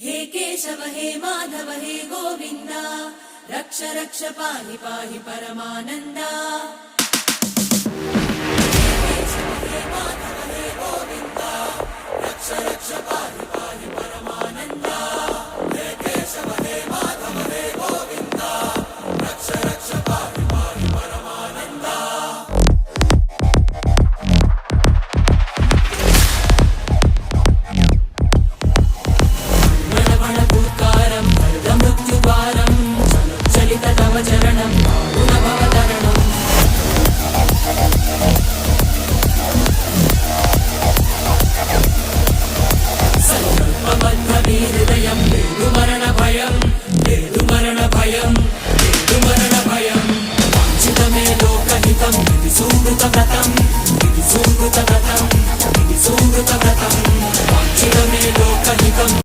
हे केशव हे माधव हे गोविन्द रक्ष रक्ष पाहि पाहि परमानन्दा। हे केशव हे माधव हे गोविन्द रक्ष रक्ष पाहि पाहि परमानन्दा। हे केशव हे माधव हे गोविन्द रक्ष रक्ष पाहि पाहि परमानन्दा। चरणं गुणभवतरणं संकल्पबद्धहृदयं मरणभयं मरणभयं मरणभयं वाञ्छितमे लोकहितं सुहृतव्रतं सुहृतव्रतं सुहृतव्रतं वाञ्छितमे लोकहितं।